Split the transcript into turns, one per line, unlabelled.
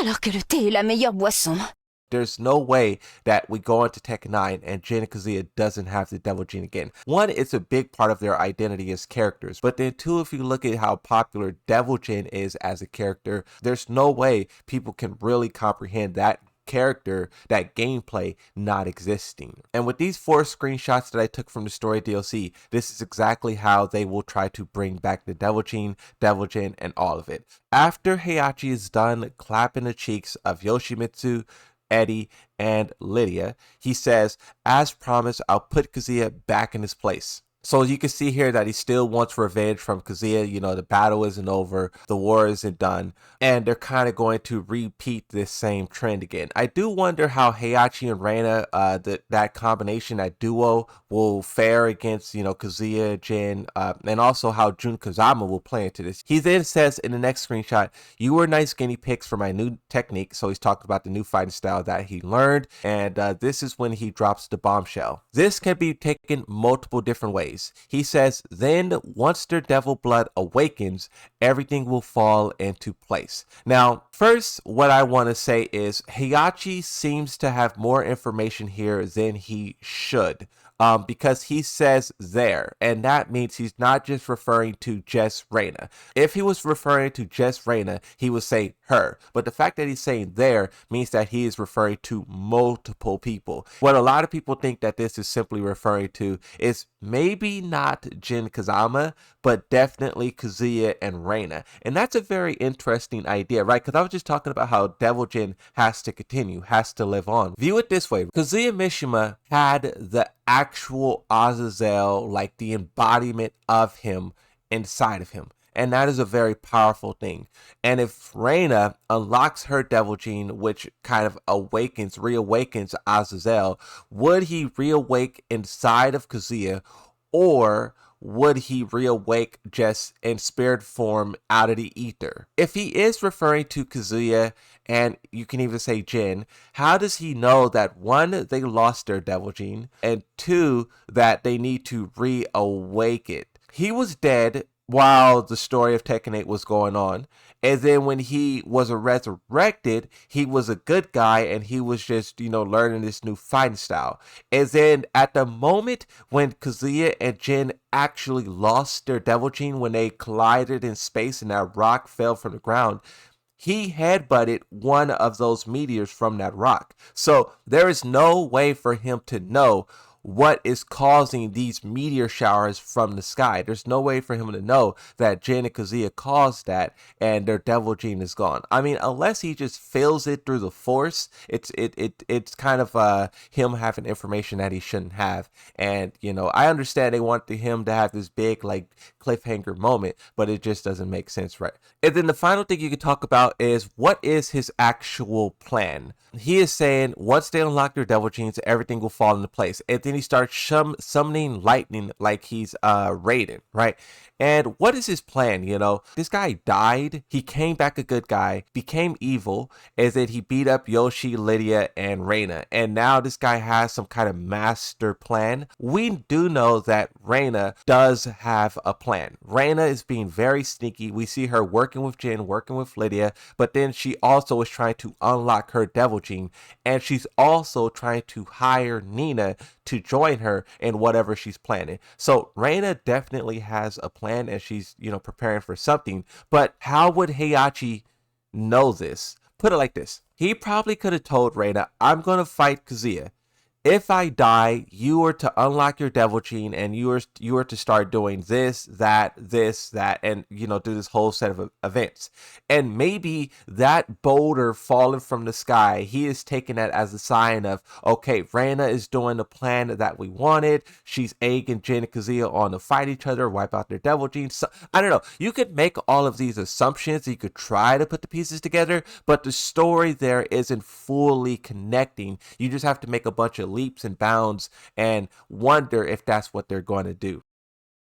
alors que le thé est la meilleure boisson.
There's no way that we go into Tekken 9 and Jin and Kazuya doesn't have the Devil Gene again. One, it's a big part of their identity as characters. But then two, if you look at how popular Devil Jin is as a character, there's no way people can really comprehend that character, that gameplay not existing. And with these 4 screenshots that I took from the story DLC, this is exactly how they will try to bring back the Devil Gene, and all of it. After Heihachi is done clapping the cheeks of Yoshimitsu, Eddie, and Lydia, he says, as promised, I'll put Kazuya back in his place. So you can see here that he still wants revenge from Kazuya. You know, the battle isn't over, the war isn't done, and they're kind of going to repeat this same trend again. I do wonder how Heihachi and Reina, that combination, that duo, will fare against, Kazuya, Jin, and also how Jun Kazama will play into this. He then says in the next screenshot, you were nice guinea pigs for my new technique. So he's talking about the new fighting style that he learned, and this is when he drops the bombshell. This can be taken multiple different ways. He says, then once their devil blood awakens, everything will fall into place. Now, first, what I want to say is Heihachi seems to have more information here than he should. Because he says there, and that means he's not just referring to just Reina. If he was referring to just Reina, he would say her. But the fact that he's saying there means that he is referring to multiple people. What a lot of people think that this is simply referring to is maybe not Jin Kazama, but definitely Kazuya and Reina. And that's a very interesting idea, right? Because I was just talking about how Devil Jin has to continue, has to live on. View it this way. Kazuya Mishima had the actual Azazel, like the embodiment of him inside of him. And that is a very powerful thing. And if Reina unlocks her Devil Gene, which kind of reawakens Azazel, would he reawake inside of Kazuya, or would he reawake just in spirit form out of the ether? If he is referring to Kazuya, and you can even say Jin, how does he know that 1, they lost their Devil Gene, and 2, that they need to reawake it? He was dead while the story of Tekken 8 was going on. And then when he was resurrected, he was a good guy and he was just, learning this new fighting style. And then at the moment when Kazuya and Jin actually lost their Devil Gene, when they collided in space and that rock fell from the ground, he headbutted one of those meteors from that rock. So there is no way for him to know what is causing these meteor showers from the sky. There's no way for him to know that Jin and Kazuya caused that and their Devil Gene is gone. I mean, unless he just feels it through the force, it's kind of him having information that he shouldn't have. And I understand they want him to have this big like cliffhanger moment, but it just doesn't make sense, right? And then the final thing you can talk about is, what is his actual plan? He is saying once they unlock their Devil Genes, everything will fall into place. And then he starts summoning lightning like he's Raiden, right? And what is his plan? This guy died. He came back a good guy, became evil, as that he beat up Yoshi, Lydia, and Reina. And now this guy has some kind of master plan. We do know that Reina does have a plan. Reina is being very sneaky. We see her working with Jin, working with Lydia, but then she also is trying to unlock her Devil Gene, and she's also trying to hire Nina to join her in whatever she's planning. So Reina definitely has a plan, and she's, preparing for something. But how would Heihachi know this? Put it like this. He probably could have told Reina, I'm going to fight Kazuya. If I die, you are to unlock your Devil Gene, and you are to start doing this, that, and do this whole set of events. And maybe that boulder falling from the sky, he is taking that as a sign of, okay, Reina is doing the plan that we wanted. She's egging Jin and Kazuya on to fight each other, wipe out their Devil Genes. So, I don't know. You could make all of these assumptions. You could try to put the pieces together, but the story there isn't fully connecting. You just have to make a bunch of leaps and bounds and wonder if that's what they're going to do.